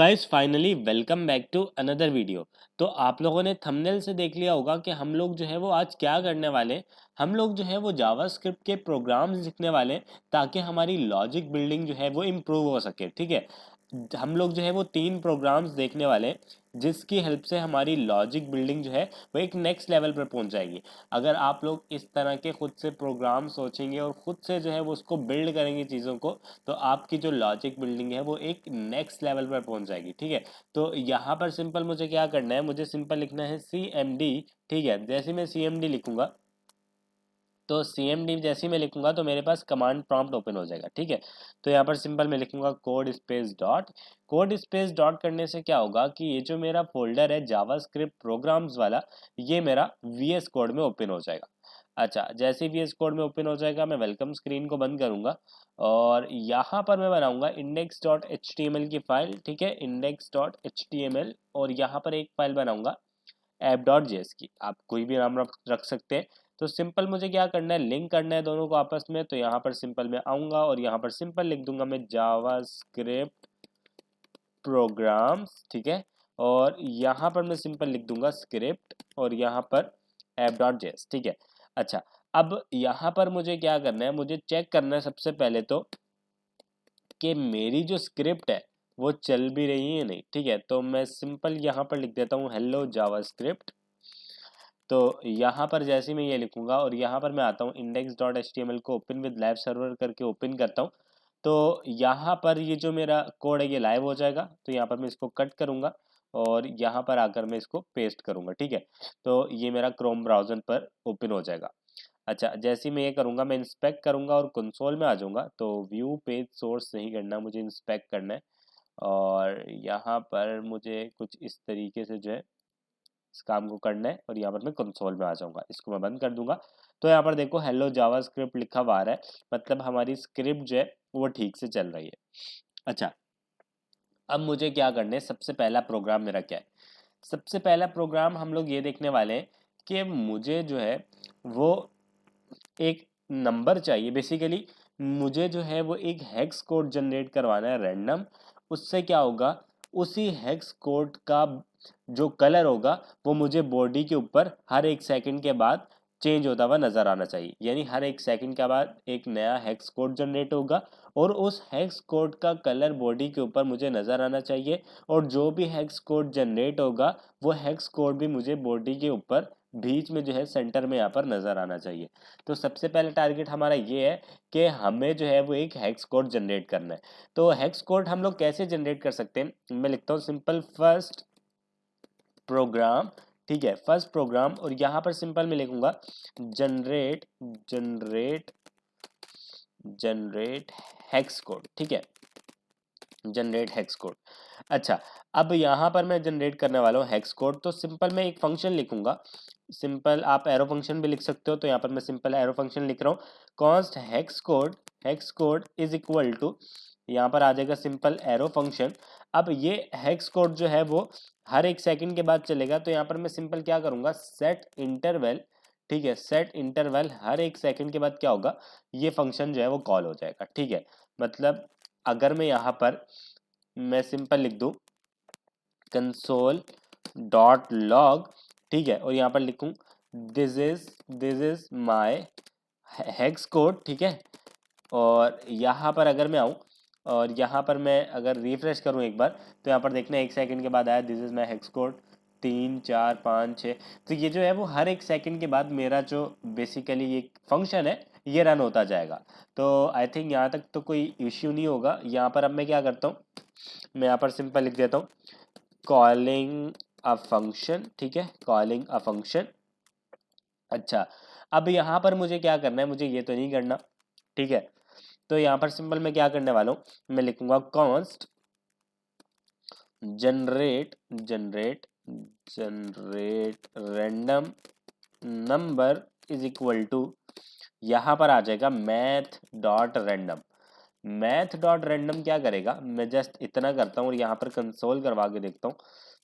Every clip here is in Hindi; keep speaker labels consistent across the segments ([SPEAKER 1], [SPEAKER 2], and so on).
[SPEAKER 1] Guys finally welcome back to another video. तो आप लोगों ने थंबनेल से देख लिया होगा कि हम लोग जो है वो आज क्या करने वाले हैं। हम लोग जो है वो जावास्क्रिप्ट के प्रोग्राम्स लिखने वाले हैं ताकि हमारी लॉजिक बिल्डिंग जो है वो इम्प्रूव हो सके। ठीक है, हम लोग जो है वो 3 प्रोग्राम्स देखने वाले हैं जिसकी हेल्प से हमारी लॉजिक बिल्डिंग जो है वो एक नेक्स्ट लेवल पर पहुंच जाएगी। अगर आप लोग इस तरह के खुद से प्रोग्राम सोचेंगे और खुद से जो है वो उसको बिल्ड करेंगे चीज़ों को, तो आपकी जो लॉजिक बिल्डिंग है वो एक नेक्स्ट लेवल पर पहुंच जाएगी। ठीक है, तो यहाँ पर सिंपल मुझे क्या करना है, मुझे सिंपल लिखना है सी एम डी। ठीक है, जैसे मैं सी एम डी लिखूंगा तो सी एम डी जैसे ही मैं लिखूंगा तो मेरे पास कमांड प्रॉम्प्ट ओपन हो जाएगा। ठीक है, तो यहाँ पर सिंपल मैं लिखूंगा कोड स्पेस डॉट करने से क्या होगा कि ये जो मेरा फोल्डर है जावास्क्रिप्ट प्रोग्राम्स वाला, ये मेरा वी एस कोड में ओपन हो जाएगा। अच्छा, जैसे ही वी एस कोड में ओपन हो जाएगा मैं वेलकम स्क्रीन को बंद करूंगा और यहाँ पर मैं बनाऊंगा index dot H T M L की फाइल। ठीक है, index dot H T M L, और यहाँ पर एक फाइल बनाऊंगा ऐप डॉट जेएस की। आप कोई भी नाम रख सकते हैं। तो सिंपल मुझे क्या करना है, लिंक करना है दोनों को आपस में। तो यहाँ पर सिंपल मैं आऊँगा और यहाँ पर सिंपल लिख दूंगा मैं जावास्क्रिप्ट प्रोग्राम्स। ठीक है, और यहाँ पर मैं सिंपल लिख दूंगा स्क्रिप्ट और यहाँ पर ऐप डॉट जेएस। ठीक है, अच्छा, अब यहाँ पर मुझे क्या करना है, मुझे चेक करना है सबसे पहले तो कि मेरी जो स्क्रिप्ट है वो चल भी रही है नहीं। ठीक है, तो मैं सिंपल यहाँ पर लिख देता हूँ हेलो जावास्क्रिप्ट। तो यहाँ पर जैसे मैं ये लिखूंगा और यहाँ पर मैं आता हूँ index dot H T M L को ओपन विद लाइव सर्वर करके ओपन करता हूँ। तो यहाँ पर ये जो मेरा कोड है ये लाइव हो जाएगा। तो यहाँ पर मैं इसको कट करूँगा और यहाँ पर आकर मैं इसको पेस्ट करूँगा। ठीक है, तो ये मेरा क्रोम ब्राउज़र पर ओपन हो जाएगा। अच्छा, जैसे ही मैं ये करूँगा मैं इंस्पेक्ट करूँगा और कंसोल में आ जाऊँगा। तो व्यू पेज सोर्स नहीं करना, मुझे इंस्पेक्ट करना है। और यहाँ पर मुझे कुछ इस तरीके से जो है इस काम को करना है और यहाँ पर मैं कंसोल में आ जाऊंगा। इसको मैं बंद कर दूंगा। तो यहाँ पर देखो हेलो जावास्क्रिप्ट लिखा हुआ आ रहा है, मतलब हमारी स्क्रिप्ट जो है वो ठीक से चल रही है। अच्छा, अब मुझे क्या करना है, सबसे पहला प्रोग्राम मेरा क्या है। सबसे पहला प्रोग्राम हम लोग ये देखने वाले हैं कि मुझे जो है वो एक नंबर चाहिए। बेसिकली मुझे जो है वो एक हेक्स कोड जनरेट करवाना है रैंडम। उससे क्या होगा, उसी हेक्स कोड का जो कलर होगा वो मुझे बॉडी के ऊपर हर एक सेकंड के बाद चेंज होता हुआ नजर आना चाहिए। यानी हर एक सेकंड के बाद एक नया हेक्स कोड जनरेट होगा और उस हेक्स कोड का कलर बॉडी के ऊपर मुझे नजर आना चाहिए। और जो भी हेक्स कोड जनरेट होगा वो हेक्स कोड भी मुझे बॉडी के ऊपर बीच में जो है सेंटर में यहाँ पर नजर आना चाहिए। तो सबसे पहले टारगेट हमारा ये है कि हमें जो है वो एक हेक्स कोड जनरेट करना है। तो हेक्स कोड हम लोग कैसे जनरेट कर सकते हैं, मैं लिखता हूँ सिंपल फर्स्ट प्रोग्राम। ठीक है, फर्स्ट प्रोग्राम, और यहाँ पर सिंपल मैं लिखूंगा generate generate generate hex code. ठीक है, जनरेट हेक्स कोड। अच्छा, अब यहाँ पर मैं जनरेट करने वाला हूँ हेक्स कोड। तो सिंपल मैं एक फंक्शन लिखूंगा। सिंपल आप एरो फंक्शन भी लिख सकते हो। तो यहाँ पर मैं सिंपल एरो फंक्शन लिख रहा हूँ, const hex code is equal to, यहाँ पर आ जाएगा सिंपल एरो फंक्शन। अब ये हेक्स कोड जो है वो हर एक सेकंड के बाद चलेगा। तो यहाँ पर मैं सिंपल क्या करूँगा, सेट इंटरवल। ठीक है, सेट इंटरवल, हर एक सेकंड के बाद क्या होगा, ये फंक्शन जो है वो कॉल हो जाएगा। ठीक है, मतलब अगर मैं यहाँ पर मैं सिंपल लिख दूँ कंसोल डॉट लॉग। ठीक है, और यहाँ पर लिखूँ this is my hex code. ठीक है, और यहाँ पर अगर मैं आऊँ और यहाँ पर मैं अगर रिफ्रेश करूँ एक बार, तो यहाँ पर देखना एक सेकंड के बाद आया this is my hex code 3 4 5 6। तो ये जो है वो हर एक सेकंड के बाद मेरा जो बेसिकली ये फंक्शन है ये रन होता जाएगा। तो आई थिंक यहाँ तक तो कोई इश्यू नहीं होगा। यहाँ पर अब मैं क्या करता हूँ, मैं यहाँ पर सिंपल लिख देता हूँ कॉलिंग अ फंक्शन। ठीक है, कॉलिंग अ फंक्शन। अच्छा, अब यहाँ पर मुझे क्या करना है, मुझे ये तो नहीं करना। ठीक है, तो यहाँ पर सिंपल मैं क्या करने वाला हूँ, मैं लिखूंगा const generate generate generate random number is equal to, यहाँ पर आ जाएगा मैथ डॉट रैंडम क्या करेगा, मैं जस्ट इतना करता हूँ और यहाँ पर कंसोल करवा के देखता हूँ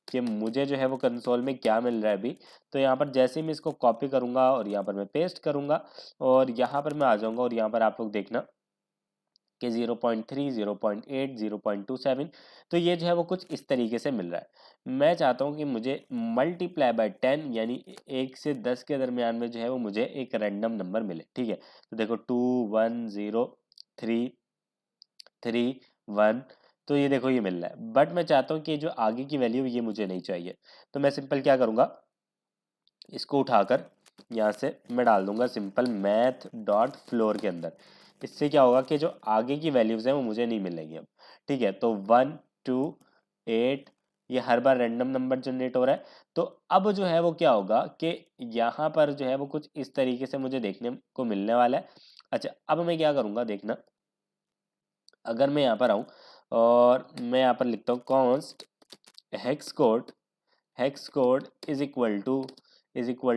[SPEAKER 1] कि मुझे जो है वो कंसोल में क्या मिल रहा है अभी। तो यहाँ पर जैसे ही मैं इसको कॉपी करूँगा और यहाँ पर मैं पेस्ट करूँगा और यहाँ पर मैं आ जाऊँगा और यहाँ पर आप लोग देखना कि 0.3, 0.8, 0.27, तो ये जो है वो कुछ इस तरीके से मिल रहा है। मैं चाहता हूँ कि मुझे मल्टीप्लाई बाय 10 यानी 1 से 10 के दरमियान में जो है वो मुझे एक रैंडम नंबर मिले, ठीक है। तो देखो 2, 1, 0, 3, 3, 1, तो ये देखो ये मिल रहा है, बट मैं चाहता हूँ कि जो आगे की वैल्यू ये मुझे नहीं चाहिए। तो मैं सिंपल क्या करूँगा, इसको उठाकर यहाँ से मैं डाल दूंगा सिंपल मैथ डॉट फ्लोर के अंदर। इससे क्या होगा कि जो आगे की वैल्यूज़ हैं वो मुझे नहीं मिलेंगी अब, ठीक है। तो 1, 2, 8, ये हर बार रैंडम नंबर जनरेट हो रहा है। तो अब जो है वो क्या होगा कि यहाँ पर जो है वो कुछ इस तरीके से मुझे देखने को मिलने वाला है। अच्छा, अब मैं क्या करूँगा देखना, अगर मैं यहाँ पर आऊँ और मैं यहाँ पर लिखता हूँ const hex code, hex code is equal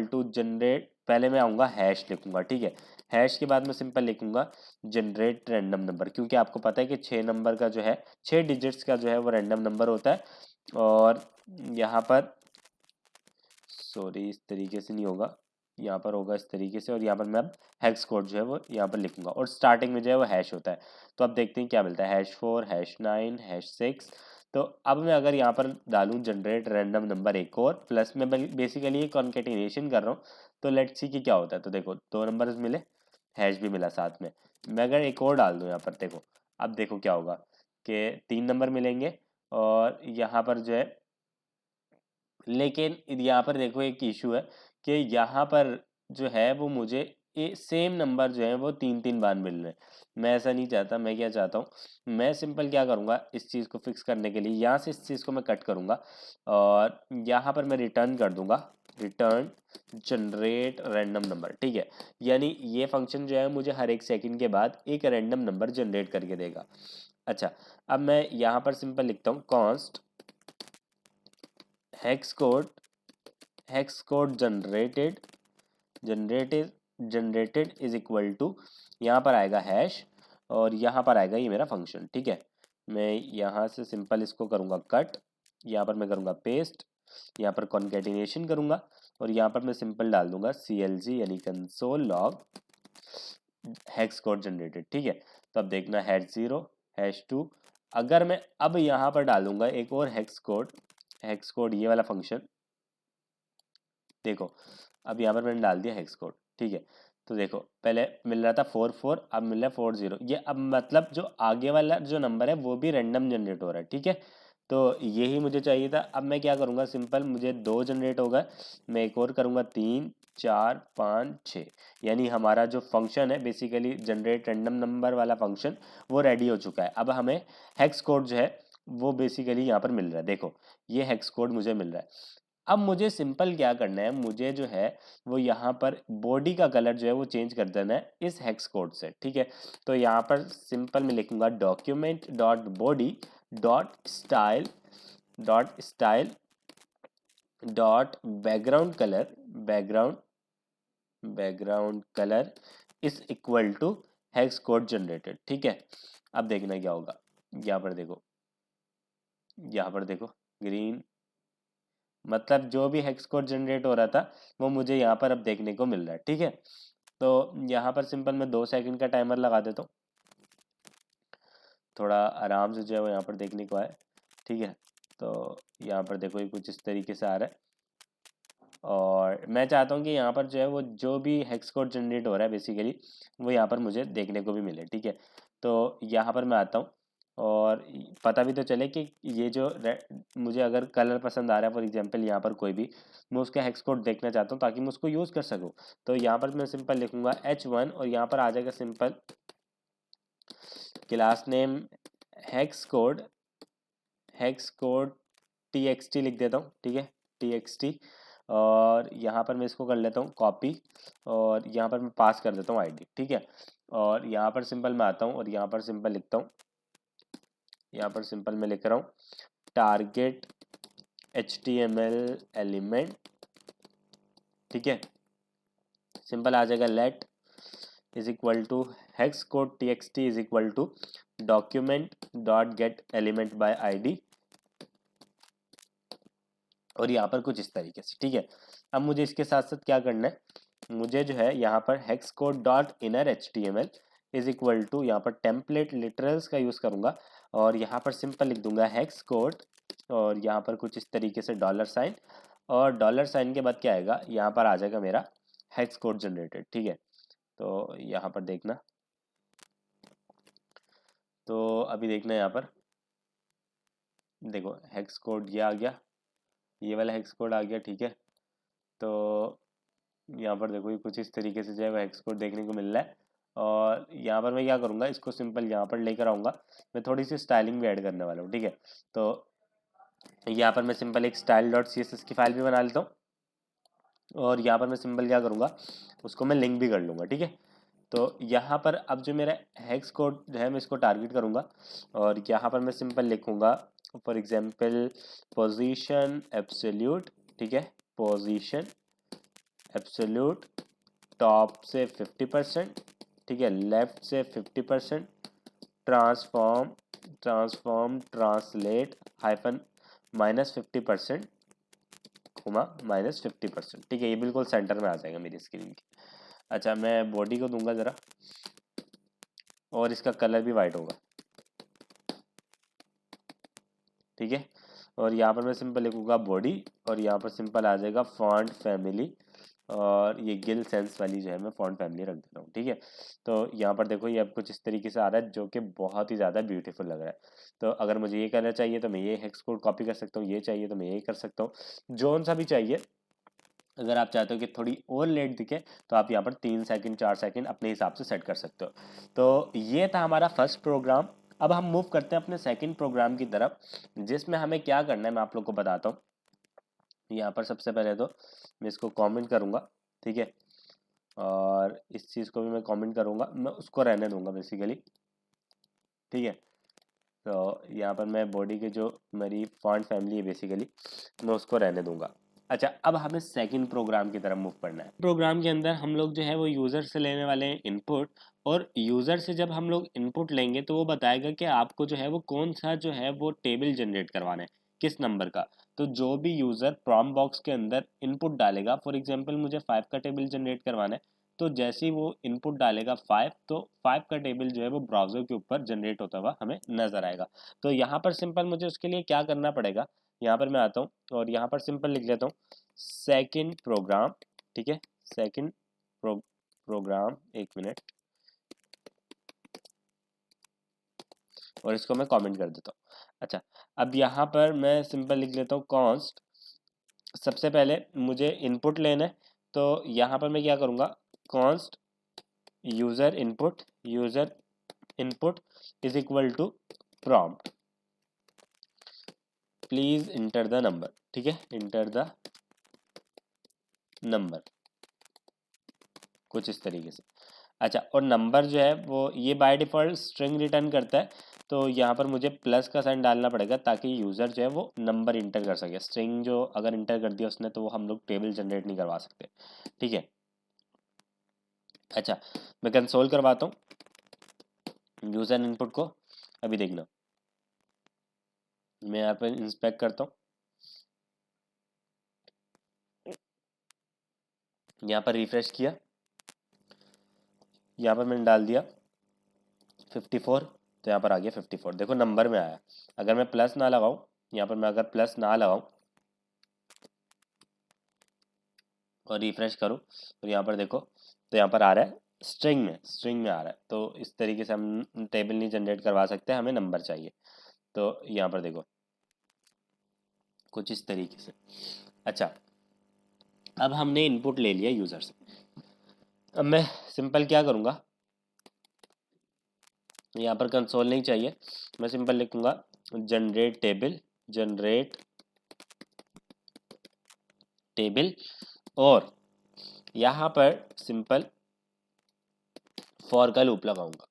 [SPEAKER 1] to generate, पहले मैं आऊँगा हैश लिखूंगा, ठीक है। हैश के बाद मैं सिंपल लिखूंगा जनरेट रैंडम नंबर, क्योंकि आपको पता है कि 6 नंबर का जो है 6 डिजिट्स का जो है वो रैंडम नंबर होता है। और यहाँ पर सॉरी इस तरीके से नहीं होगा, यहाँ पर होगा इस तरीके से, और यहाँ पर मैं अब हेक्स कोड जो है वो यहाँ पर लिखूंगा और स्टार्टिंग में जो है वो हैश होता है। तो अब देखते हैं क्या मिलता है, #4, #9, #6। तो अब मैं अगर यहाँ पर डालूँ जनरेट रैंडम नंबर एक और प्लस में बेसिकली ये कॉन्केटिनेशन कर रहा हूँ, तो लेट्स सी कि क्या होता है। तो देखो 2 नंबर मिले, हैश भी मिला साथ में। मैं अगर एक और डाल दूँ यहाँ पर, देखो अब देखो क्या होगा कि 3 नंबर मिलेंगे और यहाँ पर जो है, लेकिन यहाँ पर देखो एक इशू है कि यहाँ पर जो है वो मुझे सेम नंबर जो है वो 3 3 बार मिल रहे हैं। मैं ऐसा नहीं चाहता, मैं क्या चाहता हूँ, मैं सिंपल क्या करूँगा इस चीज़ को फिक्स करने के लिए यहाँ से इस चीज़ को मैं कट करूँगा और यहाँ पर मैं रिटर्न कर दूंगा रिटर्न जनरेट रैंडम नंबर, ठीक है। यानी ये फंक्शन जो है मुझे हर एक सेकंड के बाद एक रैंडम नंबर जनरेट करके देगा। अच्छा, अब मैं यहाँ पर सिंपल लिखता हूँ const hex code generated is equal to, यहाँ पर आएगा हैश और यहाँ पर आएगा ये मेरा फंक्शन, ठीक है। मैं यहाँ से सिंपल इसको करूँगा कट, यहाँ पर मैं करूँगा पेस्ट, यहाँ पर कॉन्केटिनेशन करूँगा और यहाँ पर मैं सिंपल डाल दूंगा CLG यानी console log hex code generated, ठीक है। तो अब देखना #0, #2, अगर मैं अब यहाँ पर डालूंगा एक और हेक्स कोड ये वाला फंक्शन, देखो अब यहाँ पर मैंने डाल दिया हेक्स कोड, ठीक है। तो देखो पहले मिल रहा था 4 4, अब मिल रहा है 4 0, ये अब मतलब जो आगे वाला जो नंबर है वो भी रैंडम जनरेट हो रहा है, ठीक है। तो यही मुझे चाहिए था। अब मैं क्या करूँगा सिंपल, मुझे 2 जनरेट होगा, मैं एक और करूँगा 3 4 5 6, यानी हमारा जो फंक्शन है बेसिकली जनरेट रैंडम नंबर वाला फंक्शन वो रेडी हो चुका है। अब हमें हेक्स कोड जो है वो बेसिकली यहाँ पर मिल रहा है, देखो ये हेक्स कोड मुझे मिल रहा है। अब मुझे सिंपल क्या करना है, मुझे जो है वो यहाँ पर बॉडी का कलर जो है वो चेंज कर देना है इस हेक्स कोड से, ठीक है। तो यहाँ पर सिंपल मैं लिखूंगा document dot body dot style dot background colour is equal to hex code generated, ठीक है। अब देखना क्या होगा, यहाँ पर देखो, यहाँ पर देखो ग्रीन, मतलब जो भी हेक्स कोड जनरेट हो रहा था वो मुझे यहाँ पर अब देखने को मिल रहा है, ठीक है। तो यहाँ पर सिंपल मैं 2 सेकंड का टाइमर लगा देता हूँ, थोड़ा आराम से जो है वो यहाँ पर देखने को आए, ठीक है। तो यहाँ पर देखो ये कुछ इस तरीके से आ रहा है और मैं चाहता हूँ कि यहाँ पर जो है वो जो भी हेक्स कोड जनरेट हो रहा है बेसिकली वो यहाँ पर मुझे देखने को भी मिले, ठीक है। तो यहाँ पर मैं आता हूँ और पता भी तो चले कि ये जो मुझे अगर कलर पसंद आ रहा है फॉर एग्जांपल यहाँ पर कोई भी, मैं उसका हेक्स कोड देखना चाहता हूँ ताकि मैं उसको यूज़ कर सकूँ। तो यहाँ पर मैं सिंपल लिखूंगा H1 और यहाँ पर आ जाएगा simple class name hex code TXT लिख देता हूँ, ठीक है, TXT। और यहाँ पर मैं इसको कर लेता हूँ कॉपी और यहाँ पर मैं पास कर देता हूँ ID, ठीक है। और यहाँ पर सिंपल मैं आता हूँ और यहाँ पर सिंपल लिखता हूँ, यहाँ पर सिंपल मैं लिख रहा हूँ टारगेट HTML एलिमेंट, ठीक है। सिंपल आ जाएगा let is equal to hex code TXT is equal to document dot get element by ID, और यहाँ पर कुछ इस तरीके से, ठीक है। अब मुझे इसके साथ साथ क्या करना है, मुझे जो है यहाँ पर hex code dot inner HTML is equal to, यहाँ पर टेम्पलेट लिटरल्स का यूज़ करूँगा और यहाँ पर सिंपल लिख दूंगा हेक्स कोड और यहाँ पर कुछ इस तरीके से डॉलर साइन, और डॉलर साइन के बाद क्या आएगा, यहाँ पर आ जाएगा मेरा हेक्स कोड जनरेटेड। ठीक है, तो यहाँ पर देखना, तो अभी देखना यहाँ पर देखो हेक्स कोड ये आ गया, ये वाला हेक्स कोड आ गया। ठीक है, तो यहाँ पर देखो ये कुछ इस तरीके से जो है वो हेक्स कोड देखने को मिल रहा है। और यहाँ पर मैं क्या करूँगा, इसको सिंपल यहाँ पर लेकर आऊँगा, मैं थोड़ी सी स्टाइलिंग भी ऐड करने वाला हूँ। ठीक है, तो यहाँ पर मैं सिंपल एक style dot C S S की फाइल भी बना लेता हूँ और यहाँ पर मैं सिंपल क्या करूँगा, उसको मैं लिंक भी कर लूँगा। ठीक है, तो यहाँ पर अब जो मेरा हेक्स कोड है मैं इसको टारगेट करूँगा और यहाँ पर मैं सिंपल लिखूँगा फॉर एग्जांपल पोजीशन एब्सोल्यूट। ठीक है, पोजीशन एब्सोल्यूट टॉप से 50%, ठीक है, लेफ्ट से 50%, ट्रांसफॉर्म ट्रांसलेट हाइफन -50%, -50%। ठीक है, ये बिल्कुल सेंटर में आ जाएगा मेरी स्क्रीन के। अच्छा, मैं बॉडी को दूंगा ज़रा और इसका कलर भी वाइट होगा। ठीक है, और यहाँ पर मैं सिंपल लिखूँगा बॉडी और यहाँ पर सिंपल आ जाएगा फॉन्ट फैमिली, और ये गिल सेंस वाली जो है मैं फॉन्ट फैमिली रख देता हूँ। ठीक है, तो यहाँ पर देखो ये अब कुछ इस तरीके से आ रहा है जो कि बहुत ही ज़्यादा ब्यूटीफुल लग रहा है। तो अगर मुझे ये कलर चाहिए तो मैं ये हेक्स कोड कॉपी कर सकता हूँ, ये चाहिए तो मैं ये कर सकता हूँ, जोन सा भी चाहिए। अगर आप चाहते हो कि थोड़ी और लेट दिखे तो आप यहाँ पर 3 सेकंड 4 सेकंड अपने हिसाब से सेट कर सकते हो। तो ये था हमारा फर्स्ट प्रोग्राम। अब हम मूव करते हैं अपने सेकंड प्रोग्राम की तरफ, जिसमें हमें क्या करना है मैं आप लोग को बताता हूँ। यहाँ पर सबसे पहले तो मैं इसको कमेंट करूँगा। ठीक है, और इस चीज़ को भी मैं कमेंट करूँगा, मैं उसको रहने दूंगा बेसिकली। ठीक है, तो यहाँ पर मैं बॉडी के जो मेरी फॉन्ट फैमिली है बेसिकली मैं उसको रहने दूंगा। अच्छा, अब हमें सेकंड प्रोग्राम की तरफ मूव करना है। प्रोग्राम के अंदर हम लोग जो है वो यूज़र से लेने वाले हैं इनपुट, और यूज़र से जब हम लोग इनपुट लेंगे तो वो बताएगा कि आपको जो है वो कौन सा जो है वो टेबल जनरेट करवाना है, किस नंबर का। तो जो भी यूज़र प्रॉम्प्ट बॉक्स के अंदर इनपुट डालेगा, फॉर एग्जांपल मुझे 5 का टेबल जनरेट करवाना है, तो जैसे ही वो इनपुट डालेगा 5, तो 5 का टेबल जो है वो ब्राउज़र के ऊपर जनरेट होता हुआ हमें नज़र आएगा। तो यहाँ पर सिंपल मुझे उसके लिए क्या करना पड़ेगा, यहाँ पर मैं आता हूँ और यहाँ पर सिंपल लिख लेता हूँ सेकंड प्रोग्राम। ठीक है, सेकंड प्रोग्राम, एक मिनट, और इसको मैं कमेंट कर देता हूँ। अच्छा, अब यहाँ पर मैं सिंपल लिख लेता हूँ कॉन्स्ट। सबसे पहले मुझे इनपुट लेना है, तो यहाँ पर मैं क्या करूँगा, const user input is equal to prompt, please enter the number. ठीक है, इंटर द नंबर, कुछ इस तरीके से। अच्छा, और नंबर जो है वो ये बाय डिफ़ॉल्ट स्ट्रिंग रिटर्न करता है, तो यहाँ पर मुझे प्लस का साइन डालना पड़ेगा ताकि यूज़र जो है वो नंबर इंटर कर सके। स्ट्रिंग जो अगर इंटर कर दिया उसने तो वो हम लोग टेबल जनरेट नहीं करवा सकते। ठीक है, अच्छा, मैं कंसोल करवाता हूँ यूज़र इनपुट को। अभी देखना, मैं यहाँ पर इंस्पेक्ट करता हूँ, यहाँ पर रिफ्रेश किया, यहाँ पर मैंने डाल दिया 54, तो यहाँ पर आ गया 54। देखो नंबर में आया। अगर मैं प्लस ना लगाऊं, यहाँ पर मैं अगर प्लस ना लगाऊं और रिफ्रेश करूं तो यहाँ पर देखो, तो यहाँ पर आ रहा है स्ट्रिंग में आ रहा है। तो इस तरीके से हम टेबल नहीं जनरेट करवा सकते, हमें नंबर चाहिए। तो यहाँ पर देखो कुछ इस तरीके से। अच्छा, अब हमने इनपुट ले लिया यूज़र से। अब मैं सिंपल क्या करूँगा, यहाँ पर कंसोल नहीं चाहिए, मैं सिंपल लिखूंगा जनरेट टेबल और यहाँ पर सिंपल फॉर का लूप लगाऊंगा।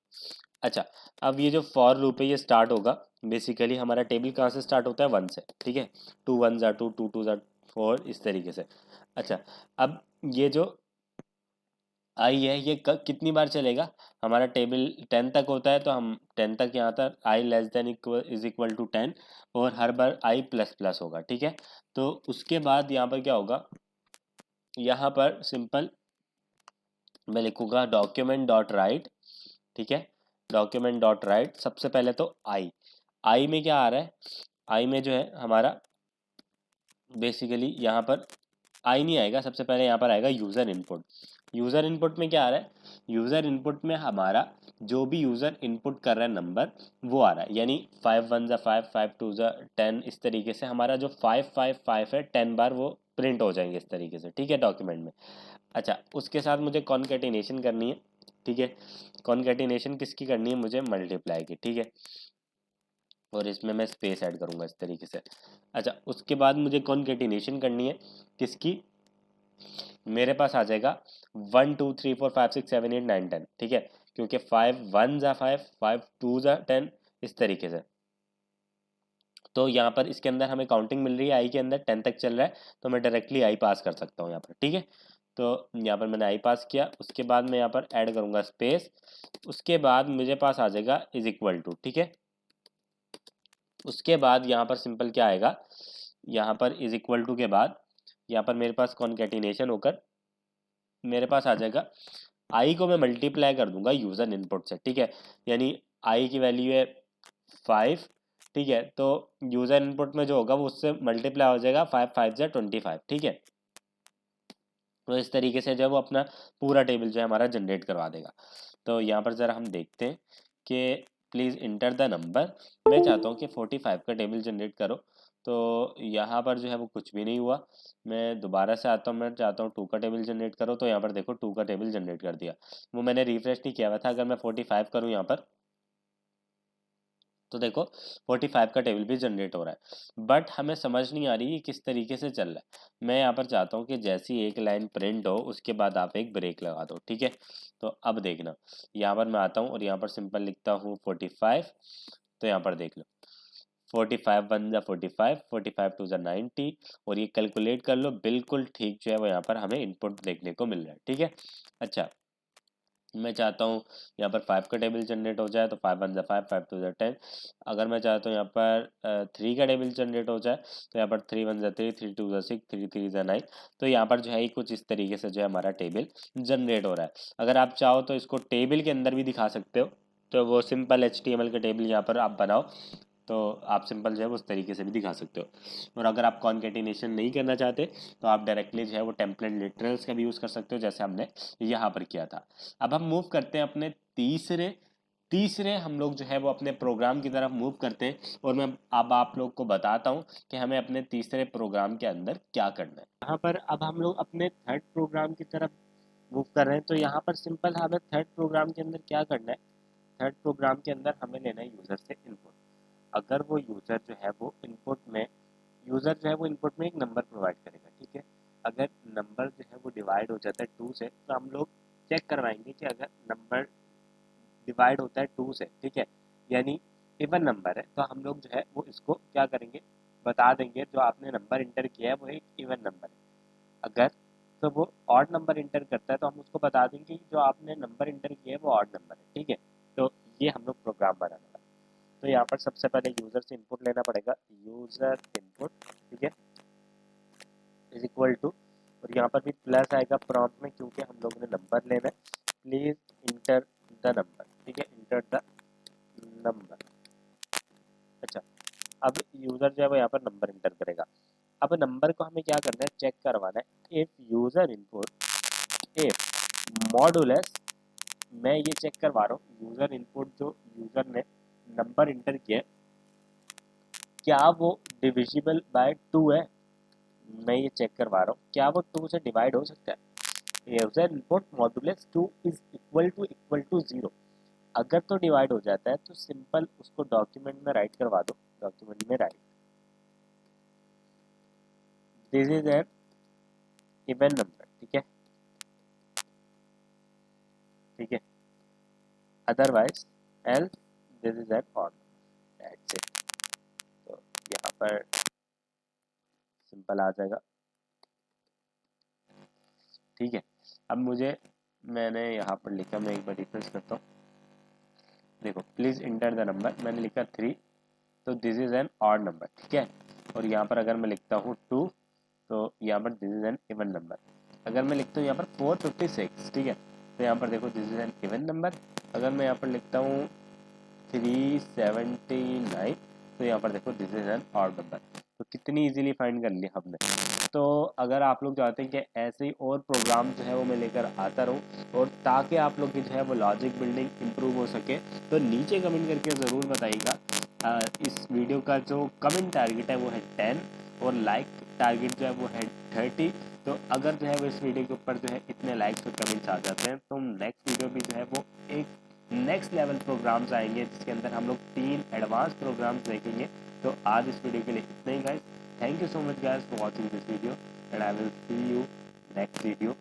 [SPEAKER 1] अच्छा, अब ये जो फॉर लूप है ये स्टार्ट होगा, बेसिकली हमारा टेबल कहाँ से स्टार्ट होता है, 1 से। ठीक है, 2 1 ज़ा 2, 2 2 ज़ा 4, इस तरीके से। अच्छा, अब ये जो आई है ये कितनी बार चलेगा, हमारा टेबल 10 तक होता है तो हम 10 तक यहाँ तक I less than is equal to 10, और हर बार आई प्लस प्लस होगा। ठीक है, तो उसके बाद यहाँ पर क्या होगा, यहाँ पर सिंपल मैं लिखूंगा डॉक्यूमेंट डॉट राइट। ठीक है, डॉक्यूमेंट डॉट राइट, सबसे पहले तो आई में क्या आ रहा है, आई में जो है हमारा बेसिकली यहाँ पर आई नहीं आएगा, सबसे पहले यहाँ पर आएगा यूज़र इनपुट। यूज़र इनपुट में क्या आ रहा है, यूज़र इनपुट में हमारा जो भी यूज़र इनपुट कर रहा है नंबर वो आ रहा है, यानी 5 1 5 5 2 10, इस तरीके से हमारा जो 5 5 5 है 10 बार वो प्रिंट हो जाएंगे इस तरीके से, ठीक है, डॉक्यूमेंट में। अच्छा, उसके साथ मुझे कॉन्केटिनेशन करनी है, ठीक है, कॉन्केटिनेशन किसकी करनी है, मुझे मल्टीप्लाई की, ठीक है, और इसमें मैं स्पेस ऐड करूंगा इस तरीके से। अच्छा, उसके बाद मुझे कॉन्केटिनेशन करनी है किसकी, मेरे पास आ जाएगा 1 2 3 4 5 6 7 8 9 10, ठीक है, क्योंकि 5 1 जा 5 5 2 जा 10, इस तरीके से। तो यहाँ पर इसके अंदर हमें काउंटिंग मिल रही है, आई के अंदर 10 तक चल रहा है, तो मैं डायरेक्टली आई पास कर सकता हूँ यहाँ पर, ठीक है। तो यहाँ पर मैंने आई पास किया, उसके बाद मैं यहाँ पर ऐड करूँगा स्पेस, उसके बाद मुझे पास आ जाएगा इज इक्वल टू, ठीक है। उसके बाद यहाँ पर सिंपल क्या आएगा, यहाँ पर इज इक्वल टू के बाद यहाँ पर मेरे पास कॉन्केटिनेशन होकर मेरे पास आ जाएगा, आई को मैं मल्टीप्लाई कर दूंगा यूजर इनपुट से, ठीक है, यानी आई की वैल्यू है 5, ठीक है, तो यूजर इनपुट में जो होगा वो उससे मल्टीप्लाई हो जाएगा, 5 5 जा 25, ठीक है। तो इस तरीके से जब वो अपना पूरा टेबल जो है हमारा जनरेट करवा देगा। तो यहाँ पर ज़रा हम देखते हैं कि प्लीज़ इंटर द नंबर, मैं चाहता हूँ कि 45 का टेबल जनरेट करो, तो यहाँ पर जो है वो कुछ भी नहीं हुआ। मैं दोबारा से आता हूँ, मैं चाहता हूँ 2 का टेबल जनरेट करो, तो यहाँ पर देखो 2 का टेबल जनरेट कर दिया। वो मैंने रिफ्रेश नहीं किया हुआ था, अगर मैं 45 करूँ यहाँ पर तो देखो 45 का टेबल भी जनरेट हो रहा है, बट हमें समझ नहीं आ रही है किस तरीके से चल रहा है। मैं यहाँ पर चाहता हूँ कि जैसी एक लाइन प्रिंट हो उसके बाद आप एक ब्रेक लगा दो, ठीक है। तो अब देखना, यहाँ पर मैं आता हूँ और यहाँ पर सिंपल लिखता हूँ 45, तो यहाँ पर देख लो 45 1 जा 45, 45 2 जा 90, और ये कैलकुलेट कर लो, बिल्कुल ठीक जो है वो यहाँ पर हमें इनपुट देखने को मिल रहा है, ठीक है। अच्छा, मैं चाहता हूँ यहाँ पर 5 का टेबल जनरेट हो जाए, तो 5 1 जा 5 5 2 जा 10। अगर मैं चाहता हूँ यहाँ पर 3 का टेबल जनरेट हो जाए, तो यहाँ पर 3 1 जा 3 3 2 जा 6 3 3 जा 9। तो यहाँ पर जो है ये कुछ इस तरीके से जो है हमारा टेबल जनरेट हो रहा है। अगर आप चाहो तो इसको टेबल के अंदर भी दिखा सकते हो, तो वो सिंपल HTML का टेबल यहाँ पर आप बनाओ, तो आप सिंपल जो है उस तरीके से भी दिखा सकते हो। और अगर आप कॉन्केटिनेशन नहीं करना चाहते तो आप डायरेक्टली जो है वो टेम्पलेट लिटरल्स का भी यूज़ कर सकते हो, जैसे हमने यहाँ पर किया था। अब हम मूव करते हैं अपने तीसरे तीसरे हम लोग जो है वो अपने प्रोग्राम की तरफ मूव करते हैं, और मैं अब आप लोग को बताता हूँ कि हमें अपने तीसरे प्रोग्राम के अंदर क्या करना है। यहाँ पर अब हम लोग अपने थर्ड प्रोग्राम की तरफ मूव कर रहे हैं, तो यहाँ पर सिंपल हमें थर्ड प्रोग्राम के अंदर क्या करना है, थर्ड प्रोग्राम के अंदर हमें लेना है यूज़र से इनपुट। अगर वो यूज़र जो है वो इनपुट में यूज़र जो है वो इनपुट में एक नंबर प्रोवाइड करेगा, ठीक है। अगर नंबर जो है वो डिवाइड हो जाता है 2 से, तो हम लोग चेक करवाएंगे कि अगर नंबर डिवाइड होता है 2 से, ठीक है, यानी इवन नंबर है, तो हम लोग जो है वो इसको क्या करेंगे, बता देंगे जो आपने नंबर इंटर किया है वो एक इवन नंबर है। अगर तो वो ऑड नंबर इंटर करता है, तो हम उसको बता देंगे कि जो आपने नंबर इंटर किया है वो ऑड नंबर है, ठीक है। तो ये हम लोग प्रोग्राम बनाने वाले हैं। तो यहाँ पर सबसे पहले यूज़र से इनपुट लेना पड़ेगा, यूज़र इनपुट, ठीक है, इज इक्वल टू, और यहाँ पर भी प्लस आएगा प्रॉम्प्ट में, क्योंकि हम लोगों ने नंबर लेना है। प्लीज इंटर द नंबर, ठीक है, इंटर द नंबर। अच्छा, अब यूज़र जो है वो यहाँ पर नंबर इंटर करेगा। अब नंबर को हमें क्या करना है, चेक करवाना है, if user input if modulus, मैं ये चेक करवा रहा हूँ यूज़र इनपुट जो यूज़र ने नंबर इंटर किया है, क्या वो डिविजिबल बाय 2 है। मैं ये चेक करवा रहा हूँ क्या वो 2 से डिवाइड हो सकता है। User input modulus 2 is equal to 0। अगर तो डिवाइड हो जाता है तो सिंपल उसको डॉक्यूमेंट में राइट करवा दो, डॉक्यूमेंट में right this is an even number, ठीक है, ठीक है, otherwise else this is an odd number, that's it. तो यहाँ पर सिंपल आ जाएगा, ठीक है। अब मुझे मैंने यहाँ पर लिखा, मैं एक बार रिफ्रेश करता हूँ, देखो प्लीज इंटर द नंबर, मैंने लिखा 3, तो this is an odd number, ठीक है। और यहाँ पर अगर मैं लिखता हूँ 2, तो यहाँ पर this is an even number. अगर मैं लिखता हूँ यहाँ पर 456, ठीक है, तो यहाँ पर देखो this is an even number. अगर मैं यहाँ पर लिखता हूँ 379, तो यहाँ पर देखो this is an odd number. तो कितनी इजीली फाइंड कर लिया हमने। तो अगर आप लोग चाहते हैं कि ऐसे ही और प्रोग्राम जो है वो मैं लेकर आता रहूँ, और ताकि आप लोग की जो है वो लॉजिक बिल्डिंग इम्प्रूव हो सके, तो नीचे कमेंट करके ज़रूर बताइएगा। इस वीडियो का जो कमेंट टारगेट है वो है 10, और लाइक टारगेट जो है वो है 30। तो अगर जो है वो इस वीडियो के ऊपर जो है इतने लाइक्स और कमेंट्स आ जाते हैं, तो नेक्स्ट वीडियो भी जो है वो एक नेक्स्ट लेवल प्रोग्राम्स आएंगे, जिसके अंदर हम लोग 3 एडवांस प्रोग्राम्स देखेंगे। तो आज इस वीडियो के लिए इतना ही guys. Thank you so much guys for watching this video, and I will see you next video.